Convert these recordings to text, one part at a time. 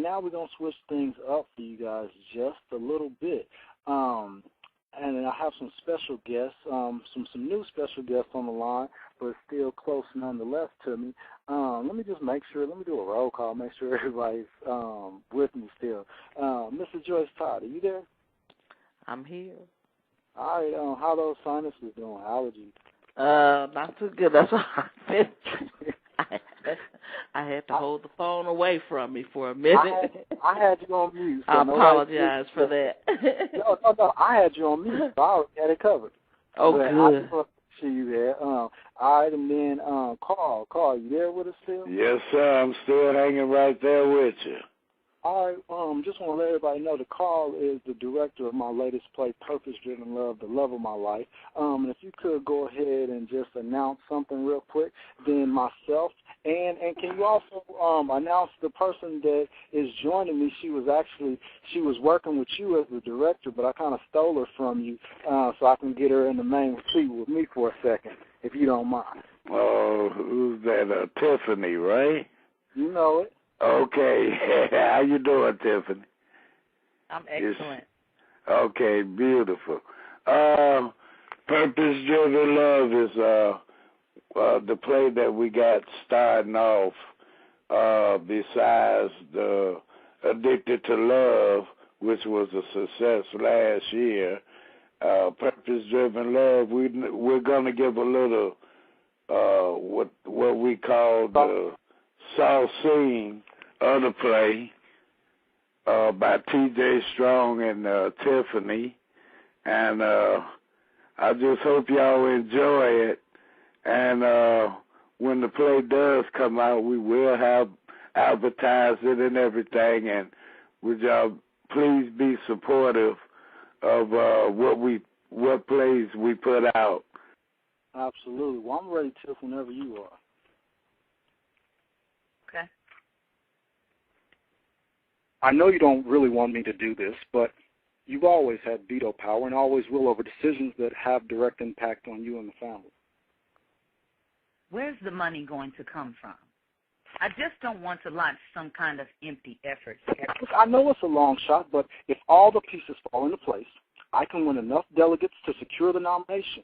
now we're going to switch things up for you guys just a little bit. And I have some special guests, some new special guests on the line, but still close nonetheless to me. Let me just make sure, let me do a roll call, make sure everybody's with me still. Mr. Joyce Todd, are you there? I'm here. All right, how those sinuses doing, allergies? Not too good. That's why I had to hold the phone away from me for a minute. I had you on mute. So I apologize for that. No, I had you on mute, so I already had it covered. Oh, but good. I just want to see you there. All right, and then Carl, you there with us still? Yes, sir. I'm still hanging right there with you. All right, just want to let everybody know that Carl is the director of my latest play, Purpose Driven Love, The Love of My Life. And if you could go ahead and just announce something real quick, then myself, and can you also announce the person that is joining me? She was working with you as the director, but I kind of stole her from you so I can get her in the main seat with me for a second, if you don't mind. Oh, who's that? Tiffany, right? You know it. Okay. How you doing, Tiffany? I'm excellent. Okay, beautiful. Purpose Driven Love is the play that we got starting off besides the Addicted to Love, which was a success last year. Purpose Driven Love, we're going to give a little what we call the soft scene of the play by T.J. Strong and Tiffany, and I just hope y'all enjoy it. And when the play does come out, we will have advertised it and everything. And would y'all please be supportive of what plays we put out? Absolutely. Well, I'm ready, Tiff, whenever you are. Okay. I know you don't really want me to do this, but you've always had veto power and always will over decisions that have direct impact on you and the family. Where's the money going to come from? I just don't want to launch some kind of empty effort. Look, I know it's a long shot, but if all the pieces fall into place, I can win enough delegates to secure the nomination.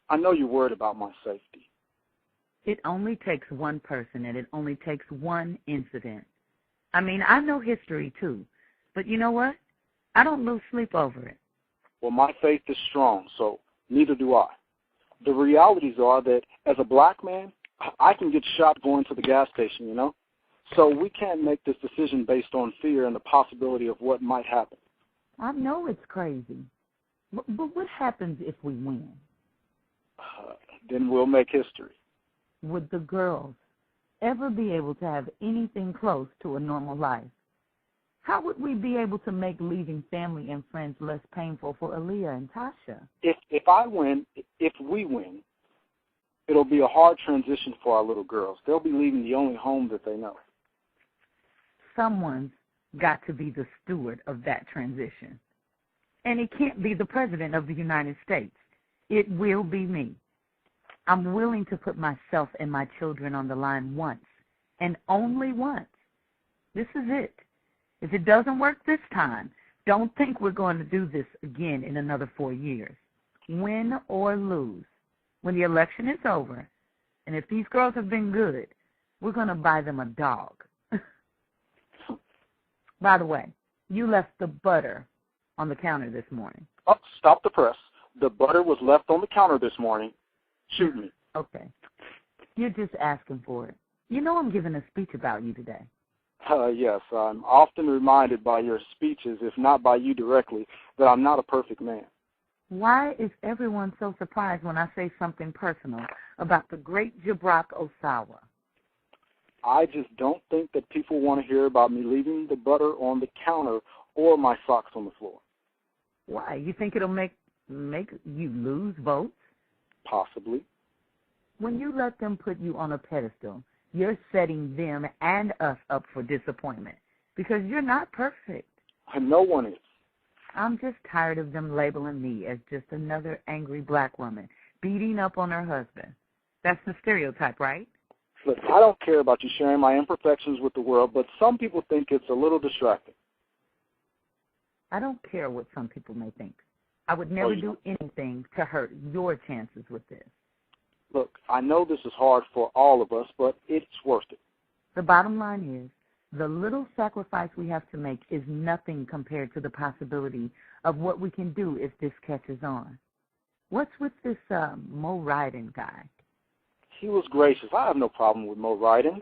I know you're worried about my safety. It only takes one person, and it only takes one incident. I mean, I know history, too. But you know what? I don't lose sleep over it. Well, my faith is strong, so neither do I. The realities are that as a black man, I can get shot going to the gas station, you know? So we can't make this decision based on fear and the possibility of what might happen. I know it's crazy. But what happens if we win? Then we'll make history. Would the girls ever be able to have anything close to a normal life? How would we be able to make leaving family and friends less painful for Aaliyah and Tasha? If we win, it'll be a hard transition for our little girls. They'll be leaving the only home that they know. Someone's got to be the steward of that transition. And it can't be the President of the United States. It will be me. I'm willing to put myself and my children on the line once, and only once. This is it. If it doesn't work this time, don't think we're going to do this again in another 4 years. Win or lose, when the election is over, and if these girls have been good, we're going to buy them a dog. By the way, you left the butter on the counter this morning. Oh, stop the press. The butter was left on the counter this morning. Shoot me. Okay. You're just asking for it. You know I'm giving a speech about you today. Yes, I'm often reminded by your speeches, if not by you directly, that I'm not a perfect man. Why is everyone so surprised when I say something personal about the great Jabrak Osawa? I just don't think that people want to hear about me leaving the butter on the counter or my socks on the floor. Why? You think it'll make you lose votes? Possibly. When you let them put you on a pedestal, you're setting them and us up for disappointment because you're not perfect. No one is. I'm just tired of them labeling me as just another angry black woman beating up on her husband. That's the stereotype, right? Look, I don't care about you sharing my imperfections with the world, but some people think it's a little distracting. I don't care what some people may think. I would never do anything to hurt your chances with this. Look, I know this is hard for all of us, but it's worth it. The bottom line is, the little sacrifice we have to make is nothing compared to the possibility of what we can do if this catches on. What's with this Mo Ryden guy? He was gracious. I have no problem with Mo Ryden.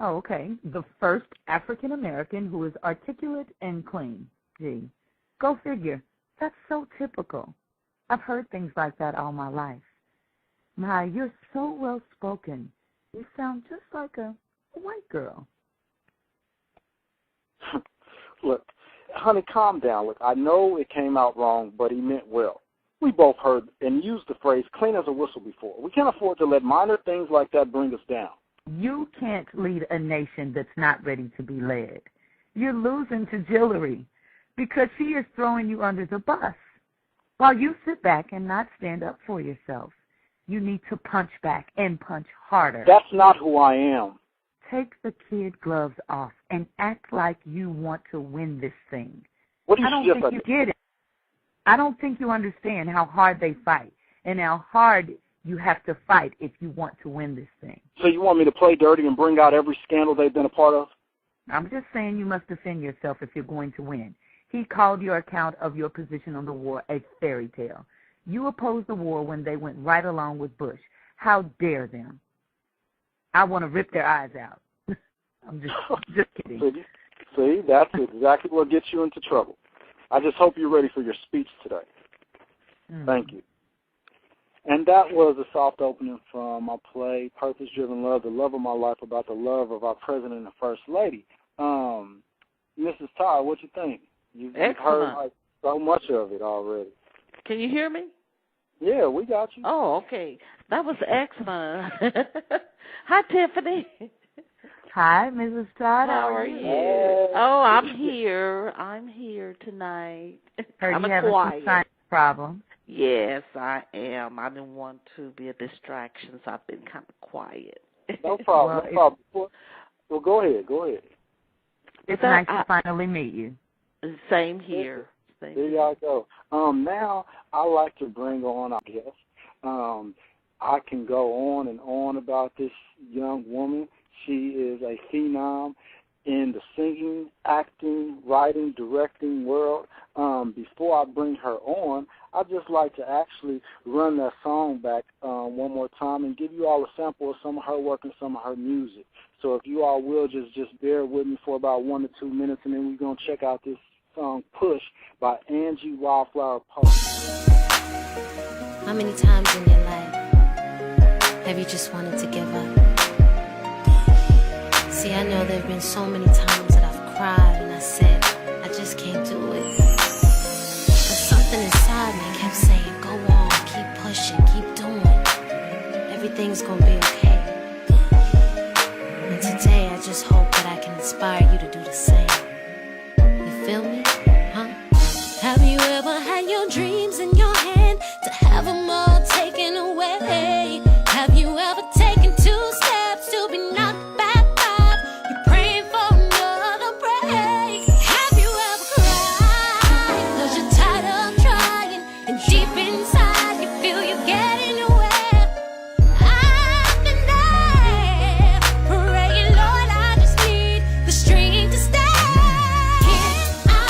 Oh, okay. The first African-American who is articulate and clean. Gee, go figure. That's so typical. I've heard things like that all my life. My, you're so well-spoken. You sound just like a white girl. Look, honey, calm down. Look, I know it came out wrong, but he meant well. We both heard and used the phrase clean as a whistle before. We can't afford to let minor things like that bring us down. You can't lead a nation that's not ready to be led. You're losing to Jillery because she is throwing you under the bus. While you sit back and not stand up for yourself, you need to punch back and punch harder. That's not who I am. Take the kid gloves off and act like you want to win this thing. What do you I don't think you get it. I don't think you understand how hard they fight and how hard you have to fight if you want to win this thing. So you want me to play dirty and bring out every scandal they've been a part of? I'm just saying you must defend yourself if you're going to win. He called your account of your position on the war a fairy tale. You opposed the war when they went right along with Bush. How dare them? I want to rip their eyes out. I'm just kidding. See, that's exactly what gets you into trouble. I just hope you're ready for your speech today. Thank you. And that was a soft opening from my play, Purpose Driven Love, the love of my life, about the love of our President and First Lady. Mrs. Todd, what you think? You've heard like so much of it already. Can you hear me? Yeah, we got you. Oh, okay. That was excellent. Hi, Tiffany. Hi, Mrs. Todd. How are you? Hey. Oh, I'm here. I'm here tonight. Heard I'm you having some science problems. Yes, I am. I didn't want to be a distraction, so I've been kind of quiet. No problem. Well, go ahead. It's nice to finally meet you. Same here. There y'all go. Now I like to bring on our guest. I can go on and on about this young woman. She is a phenom in the singing, acting, writing, directing world. Before I bring her on, I'd just like to actually run that song back one more time and give you all a sample of some of her work and some of her music. So if you all will just bear with me for about 1 to 2 minutes, and then we're going to check out this song, Push, by Angie Wildflower Polk. How many times in your life have you just wanted to give up? See, I know there have been so many times that I've cried and I said, I just can't do it. But something inside me kept saying, go on, keep pushing, keep doing. Everything's gonna be okay. And today I just hope that I can inspire you to do the same. You feel me? Huh? Have you ever had your dreams in your hand to have them all taken away? Have you ever taken 2 steps to be knocked back 5? You're praying for another break. Have you ever cried 'cause you're tired of trying, and deep inside you feel you're getting nowhere? I've been there, praying, Lord, I just need the strength to stay. Can I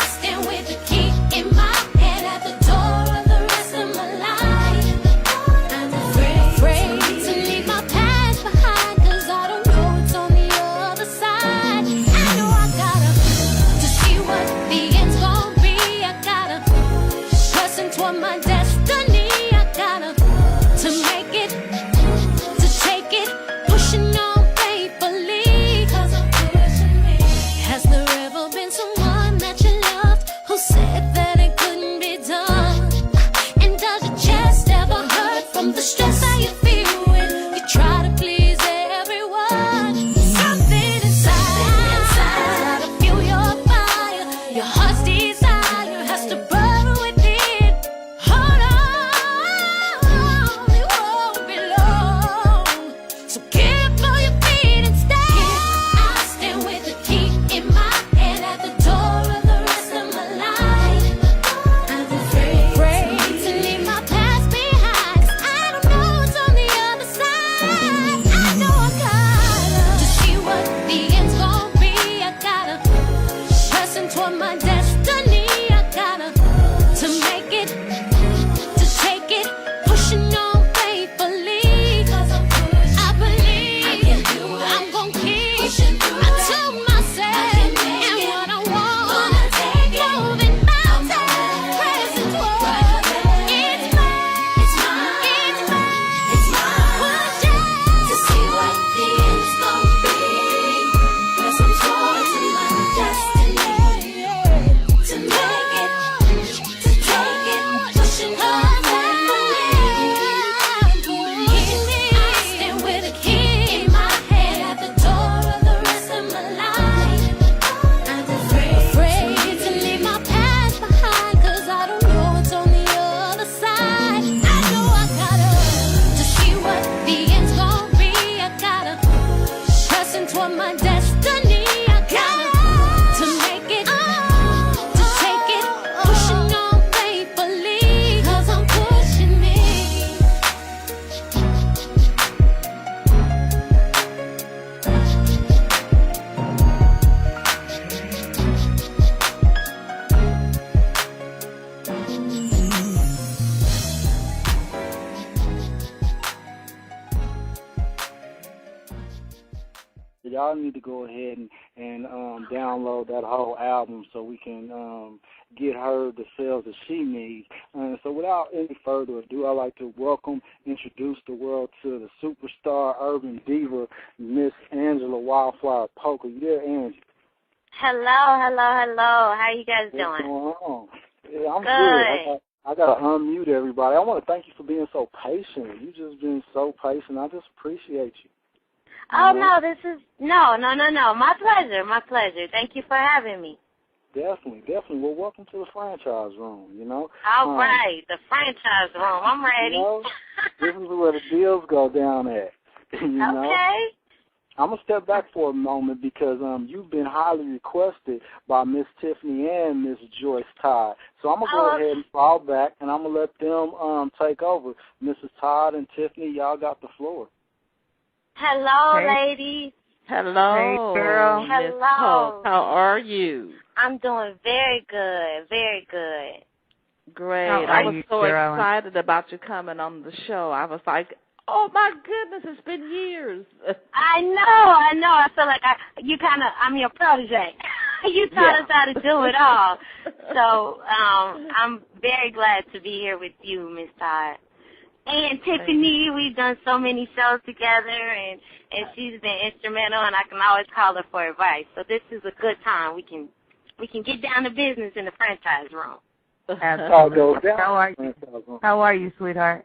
y'all need to go ahead and download that whole album so we can get her the sales that she needs. So without any further ado, I'd like to introduce the world to the superstar urban diva, Miss Angela Wildflower Polk. Are you there, Angie? Hello. How you guys doing? What's going on? Yeah, I'm good. I got to unmute everybody. I want to thank you for being so patient. You've just been so patient. I just appreciate you. Oh, no, this is, no. My pleasure. Thank you for having me. Definitely. Well, welcome to the franchise room, you know. All right, the franchise room. I'm ready. You know, this is where the deals go down at. You know? Okay. I'm going to step back for a moment because you've been highly requested by Miss Tiffany and Miss Joyce Todd. So I'm going to go ahead and fall back, and I'm going to let them take over. Mrs. Todd and Tiffany, y'all got the floor. Hello, ladies. Hello. Hey, girl. Miss Polk. How are you? I'm doing very good. Great. I was so excited about you coming on the show. I was like, oh, my goodness, it's been years. I know. I feel like I'm your protege. You taught us how to do it all. So I'm very glad to be here with you, Miss Todd. And Tiffany, we've done so many shows together, and she's been instrumental, and I can always call her for advice. So this is a good time. We can get down to business in the franchise room. How are you, sweetheart?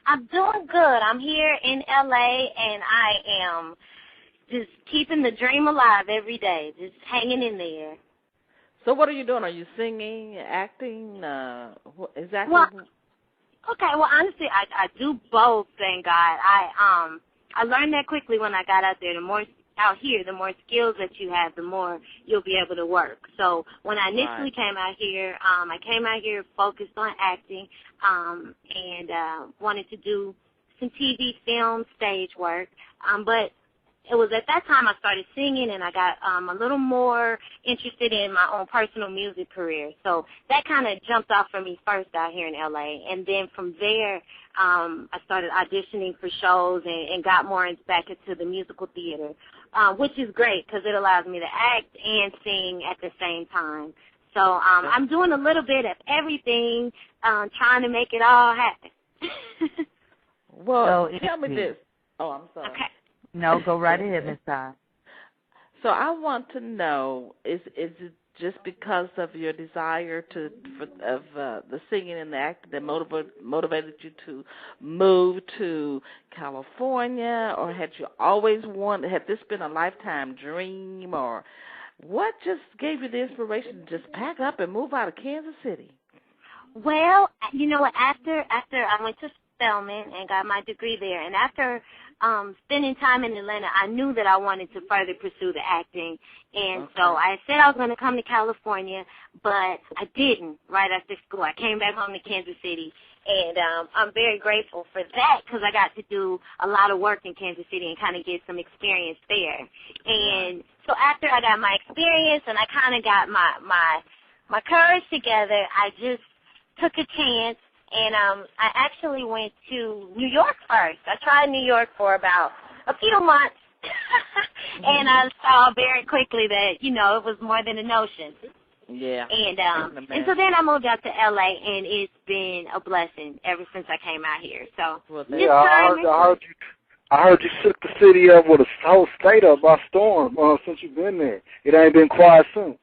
I'm doing good. I'm here in L.A., and I am just keeping the dream alive every day, just hanging in there. So what are you doing? Are you singing, acting? Exactly. Well, honestly, I do both, thank God. I learned that quickly when I got out there. The more skills that you have, the more you'll be able to work. So when I initially came out here, I came out here focused on acting and wanted to do some TV, film, stage work. But it was at that time I started singing, and I got a little more interested in my own personal music career. So that kind of jumped off for me first out here in L.A. And then from there, I started auditioning for shows and got more back into the musical theater, which is great because it allows me to act and sing at the same time. So I'm doing a little bit of everything, trying to make it all happen. Well, tell me this. Oh, I'm sorry. Okay. No, go right ahead, Miss Todd. So I want to know, is it just because of your desire of the singing and the acting that motivated you to move to California, or had this been a lifetime dream, or what just gave you the inspiration to just pack up and move out of Kansas City? Well, you know what, after I went to Spelman and got my degree there, and after spending time in Atlanta, I knew that I wanted to further pursue the acting, and so I said I was going to come to California, but I didn't right after school. I came back home to Kansas City, and I'm very grateful for that because I got to do a lot of work in Kansas City and kind of get some experience there. And so after I got my experience and I kind of got my courage together, I just took a chance. And I actually went to New York first. I tried New York for about a few months, and I saw very quickly that, it was more than a notion. Yeah. And so then I moved out to L.A., and it's been a blessing ever since I came out here. So I heard you shook the city up with a whole state up by storm since you've been there. It ain't been quiet since.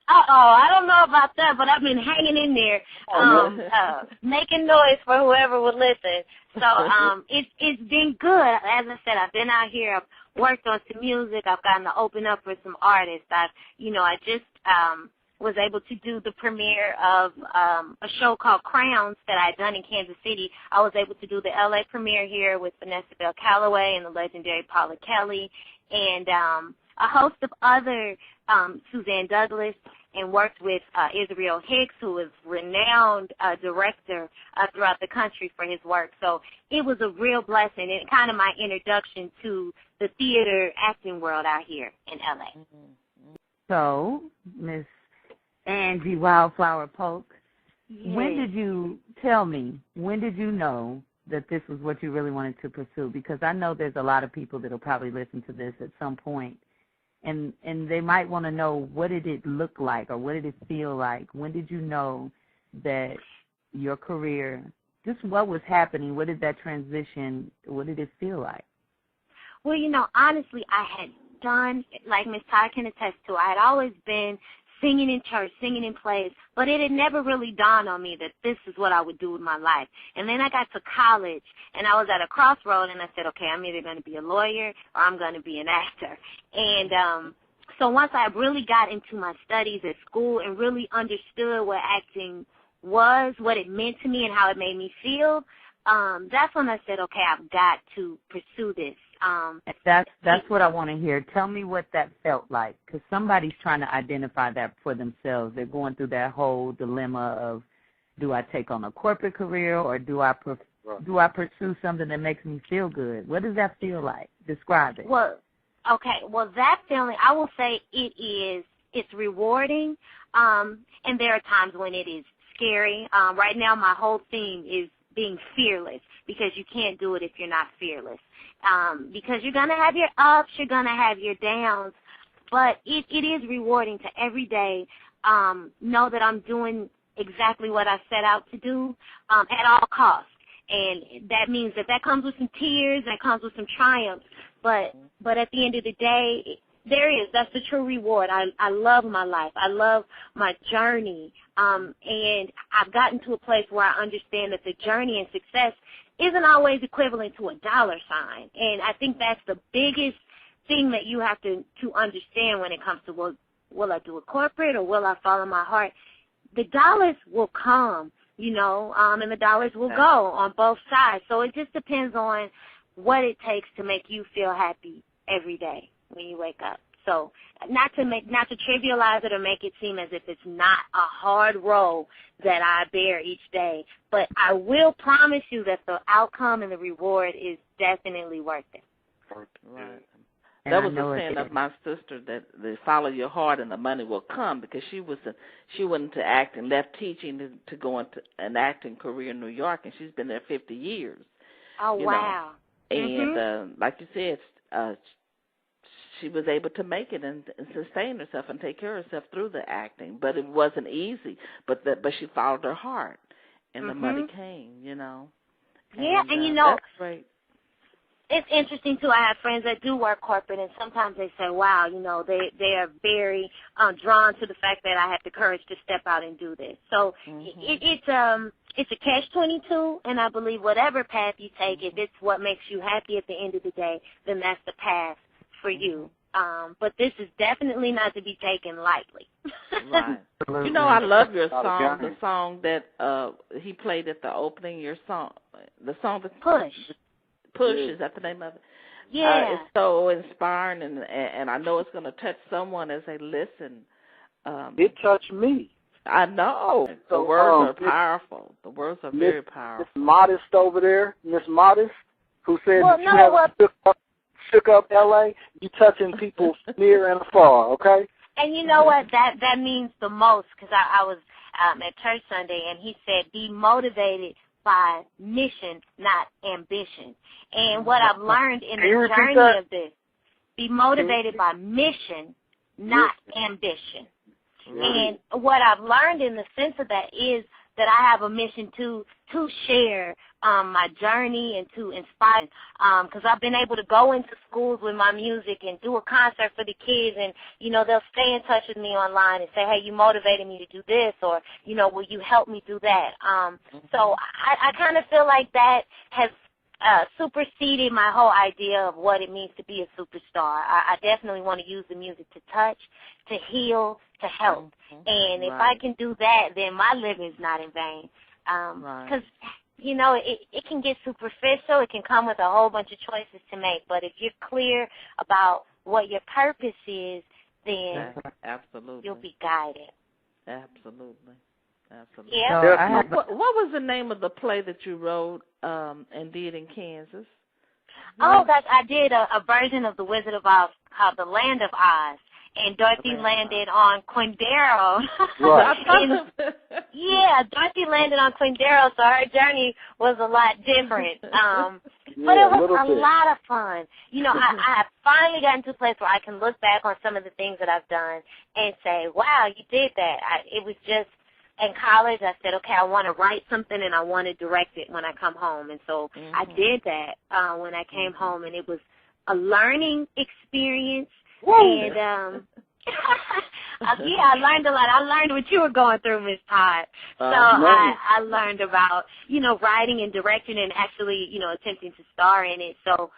I don't know about that, but I've been hanging in there, making noise for whoever would listen. So it's been good. As I said, I've been out here. I've worked on some music. I've gotten to open up for some artists. I just was able to do the premiere of a show called Crowns that I had done in Kansas City. I was able to do the L.A. premiere here with Vanessa Bell Calloway and the legendary Paula Kelly, and a host of other Suzanne Douglas, and worked with Israel Hicks, who is renowned director throughout the country for his work. So it was a real blessing, and kind of my introduction to the theater acting world out here in L.A. So, Miss Angie Wildflower Polk, yes. when did you know that this was what you really wanted to pursue? Because I know there's a lot of people that will probably listen to this at some point and they might want to know, what did it look like or what did it feel like? When did you know that your career, just what was happening? What did that transition, what did it feel like? Well, honestly, I had done, like Miss Todd can attest to, I had always been singing in church, singing in plays, but it had never really dawned on me that this is what I would do with my life. And then I got to college, and I was at a crossroad, and I said, okay, I'm either going to be a lawyer or I'm going to be an actor. And so once I really got into my studies at school and really understood what acting was, what it meant to me and how it made me feel, that's when I said, okay, I've got to pursue this. That's what I want to hear. Tell me what that felt like, because somebody's trying to identify that for themselves. They're going through that whole dilemma of, do I take on a corporate career or do I pursue something that makes me feel good? What does that feel like? Describe it. Well, that feeling, I will say it's rewarding, and there are times when it is scary. Right now, my whole theme is being fearless, because you can't do it if you're not fearless. Because you're going to have your ups, you're going to have your downs, but it is rewarding to every day know that I'm doing exactly what I set out to do at all costs. And that means that comes with some tears, that comes with some triumphs, but at the end of the day, that's the true reward. I love my life. I love my journey. And I've gotten to a place where I understand that the journey and success isn't always equivalent to a dollar sign. And I think that's the biggest thing that you have to understand when it comes to, will I do a corporate or will I follow my heart? The dollars will come, and the dollars will go on both sides. So it just depends on what it takes to make you feel happy every day when you wake up. So not to trivialize it or make it seem as if it's not a hard role that I bear each day, but I will promise you that the outcome and the reward is definitely worth it. Right. That was the saying of my sister, that they follow your heart and the money will come, because she went into acting, left teaching to go into an acting career in New York, and she's been there 50 years. Oh, wow. And like you said, she was able to make it and sustain herself and take care of herself through the acting. But it wasn't easy. But she followed her heart, and the money came, And, that's great. It's interesting, too. I have friends that do work corporate, and sometimes they say, wow, they are very drawn to the fact that I have the courage to step out and do this. So it's a catch-22, and I believe whatever path you take, if it's what makes you happy at the end of the day, then that's the path for you. But this is definitely not to be taken lightly. Right. I love your song, the song that he played at the opening, the song that Push, is that the name of it? Yeah. It's so inspiring, and I know it's going to touch someone as they listen. It touched me. I know. The words are powerful. The words are very powerful. Miss Modest over there, Miss Modest, who said you shook up L.A., you touching people near and afar, okay? And you know what? That means the most, because I was at church Sunday, and he said, be motivated by mission, not ambition. And what I've learned in the journey of this, be motivated by mission, not ambition. And what I've learned in the sense of that is that I have a mission to share my journey and to inspire, because I've been able to go into schools with my music and do a concert for the kids, and, they'll stay in touch with me online and say, hey, you motivated me to do this, or, will you help me do that? So I kind of feel like that has superseded my whole idea of what it means to be a superstar. I definitely want to use the music to touch, to heal, to help. And if I can do that, then my living's not in vain. Because, it can get superficial. It can come with a whole bunch of choices to make. But if you're clear about what your purpose is, then you'll be guided. Absolutely. Yeah. So what was the name of the play that you wrote and did in Kansas? Oh, I did a version of The Wizard of Oz called The Land of Oz. And Dorothy landed on Quindaro. Right. Yeah, Dorothy landed on Quindaro, so her journey was a lot different. But it was a lot of fun. You know, I have finally gotten to a place where I can look back on some of the things that I've done and say, wow, you did that. It was just in college, I said, okay, I want to write something and I want to direct it when I come home. And so I did that when I came home, and it was a learning experience. And, yeah, I learned a lot. I learned what you were going through, Miss Todd. So I learned about, you know, writing and directing and actually, you know, attempting to star in it. So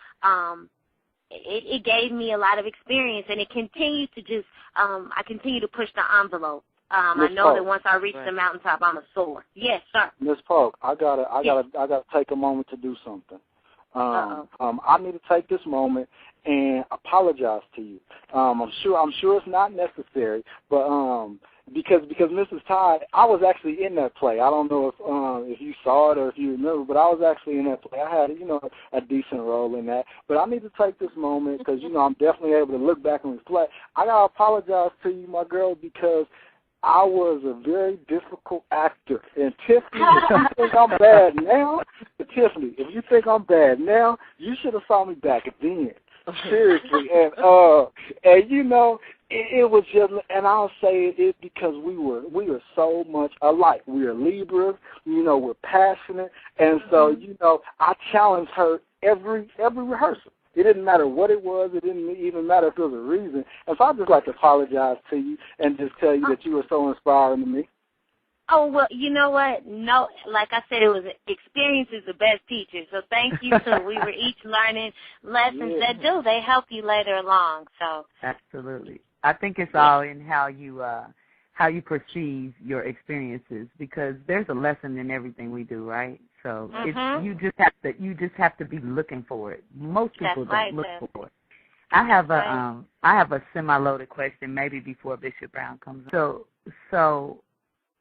it gave me a lot of experience, and it continued to just, I continue to push the envelope. I know that once I reach the mountaintop, I'm a soar. Yes, sir. Miss Polk, I gotta take a moment to do something. I need to take this moment and apologize to you. I'm sure it's not necessary, but because Mrs. Todd, I was actually in that play. I don't know if you saw it or if you remember, but I was actually in that play. I had, you know, a decent role in that. But I need to take this moment because, you know, I'm definitely able to look back and reflect. I gotta apologize to you, my girl, because I was a very difficult actor. And Tiffany, if you think I'm bad now, Tiffany, if you think I'm bad now, you should have saw me back then. Seriously. And you know, it was just, and I'll say it because we were so much alike. We are Libras, you know, we're passionate, and so, you know, I challenged her every rehearsal. It didn't matter what it was. It didn't even matter if there was a reason. And so I'd just like to apologize to you and just tell you that you were so inspiring to me. Oh, well, you know what? No, like I said, it was experience is the best teacher. So thank you. So we were each learning lessons that they help you later along. So absolutely. I think it's all in how you perceive your experiences, because there's a lesson in everything we do, right? So you just have to be looking for it. Most people don't look for it. I have a semi-loaded question, maybe before Bishop Brown comes on. So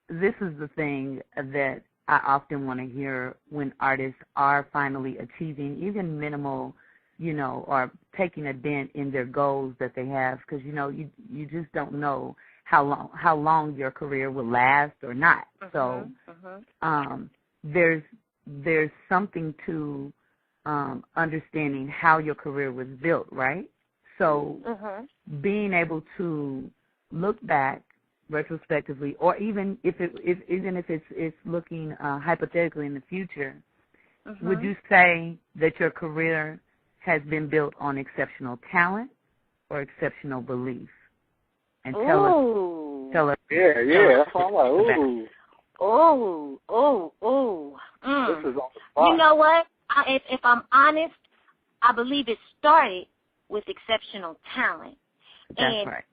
this is the thing that I often want to hear when artists are finally achieving even minimal, you know, or taking a dent in their goals that they have, because, you know, you just don't know how long your career will last or not. So there's something to understanding how your career was built, right? So being able to look back retrospectively, or even if it's looking hypothetically in the future, would you say that your career has been built on exceptional talent or exceptional belief? And tell us. Yeah, that's all right. This is on the spot. You know what? If I'm honest, I believe it started with exceptional talent. That's right.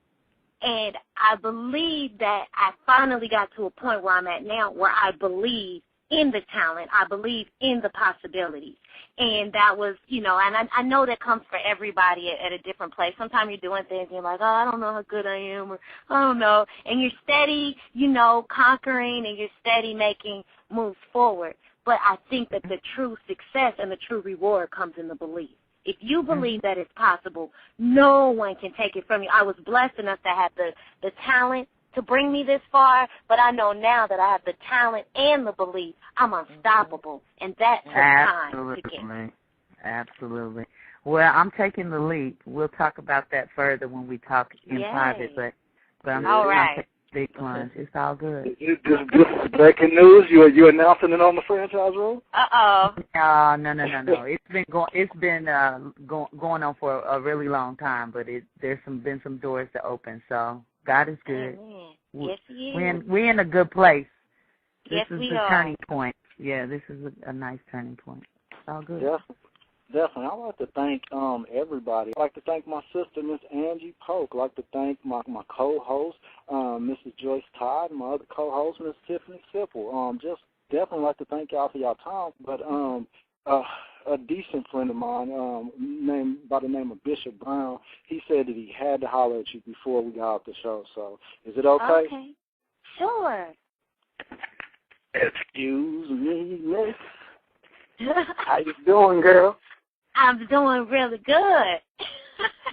And I believe that I finally got to a point where I'm at now where I believe in the talent. I believe in the possibilities. And that was, you know, and I know that comes for everybody at a different place. Sometimes you're doing things and you're like, oh, I don't know how good I am, or I don't know. And you're steady, you know, conquering, and you're steady making moves forward. But I think that the true success and the true reward comes in the belief. If you believe that it's possible, no one can take it from you. I was blessed enough to have the talent to bring me this far, but I know now that I have the talent and the belief, I'm unstoppable, and that took time to get. Absolutely. Well, I'm taking the leap. We'll talk about that further when we talk in private, but I'm all right. Big plunge. It's all good. This is breaking news. You announcing it on the franchise room? No. It's been going on for a really long time, but there's been some doors to open. So God is good. Amen. Yes, He is. We're in a good place. Yes, this is we the are. turning point. Yeah, this is a nice turning point. It's all good. Definitely. I'd like to thank everybody. I'd like to thank my sister, Miss Angie Polk. I'd like to thank my co-host, Mrs. Joyce Todd, and my other co-host, Miss Tiffany Sipple. Just definitely like to thank y'all for y'all time. But a decent friend of mine, named by the name of Bishop Brown, he said that he had to holler at you before we got off the show. So is it okay? Okay. Sure. Excuse me, miss. How you doing, girl? I'm doing really good.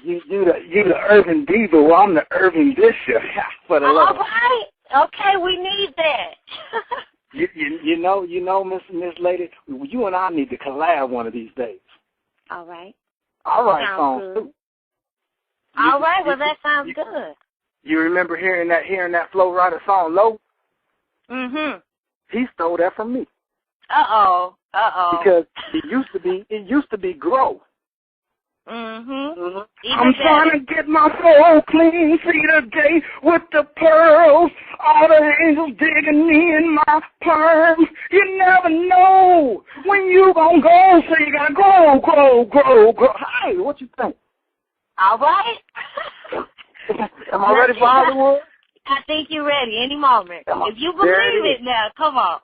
you the urban diva. Well, I'm the urban bishop. For the all right. Okay, we need that. you know, Miss Lady, you and I need to collab one of these days. All right. All right, sounds good. All right, well, that sounds good. You remember hearing that Flow Rider song, Low? Mm-hmm. He stole that from me. Uh-oh. Because it used to be Grow. I'm trying to get my soul clean, see the day with the pearls, all the angels digging me in my perm. You never know when you gonna go, so you gotta grow. Hey, what you think? All right. Am I ready for Hollywood? I think you're ready any moment. If you believe it now, come on.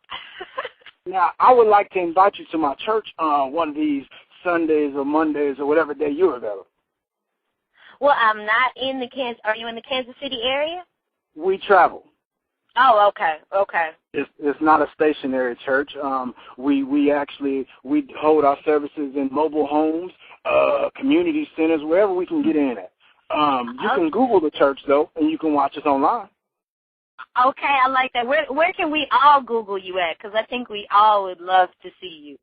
Now, I would like to invite you to my church one of these Sundays or Mondays or whatever day you're available. Well, I'm not in the Kansas. Are you in the Kansas City area? We travel. Oh, okay. It's not a stationary church. We hold our services in mobile homes, community centers, wherever we can get in at. You can Google the church though, and you can watch us online. Okay, I like that. Where can we all Google you at? Because I think we all would love to see you.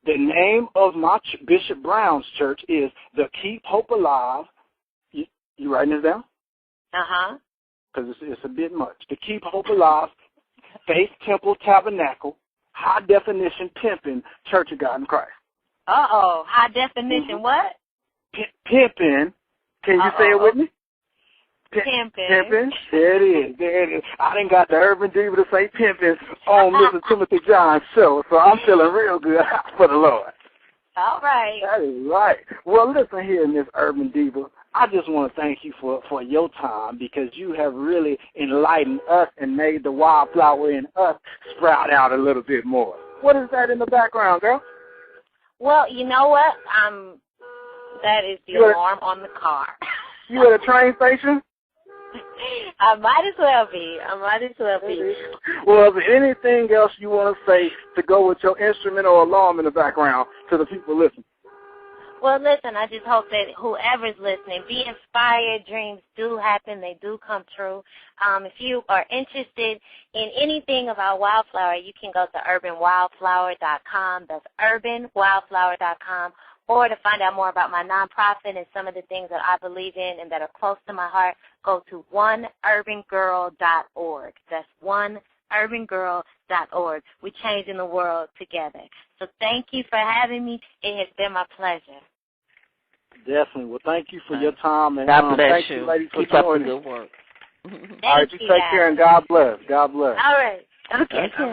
The name of my Bishop Brown's church is the Keep Hope Alive. You writing this down? Uh-huh. Because it's a bit much. The Keep Hope Alive, Faith Temple Tabernacle, High Definition Pimpin' Church of God in Christ. Uh-oh. High definition what? Pimpin'. Can you say it with me? Pimpin'. There it is. I done got the Urban Diva to say pimpin' on Mr. Timothy John's show, so I'm feeling real good for the Lord. All right. That is right. Well, listen here, Miss Urban Diva. I just want to thank you for your time because you have really enlightened us and made the wildflower in us sprout out a little bit more. What is that in the background, girl? Well, you know what? That is the alarm on the car. You at a train station? I might as well be. Well, is there anything else you want to say to go with your instrument or alarm in the background to the people listening? Well, listen, I just hope that whoever's listening, be inspired. Dreams do happen. They do come true. If you are interested in anything about Wildflower, you can go to urbanwildflower.com. That's urbanwildflower.com. Or to find out more about my nonprofit and some of the things that I believe in and that are close to my heart, go to oneurbangirl.org. That's oneurbangirl.org. We're changing the world together. So thank you for having me. It has been my pleasure. Definitely. Well, thank you for your time. And God bless thank you. ladies, Keep for up the joining. good work. All right, you take care and God bless. God bless. All right. Okay.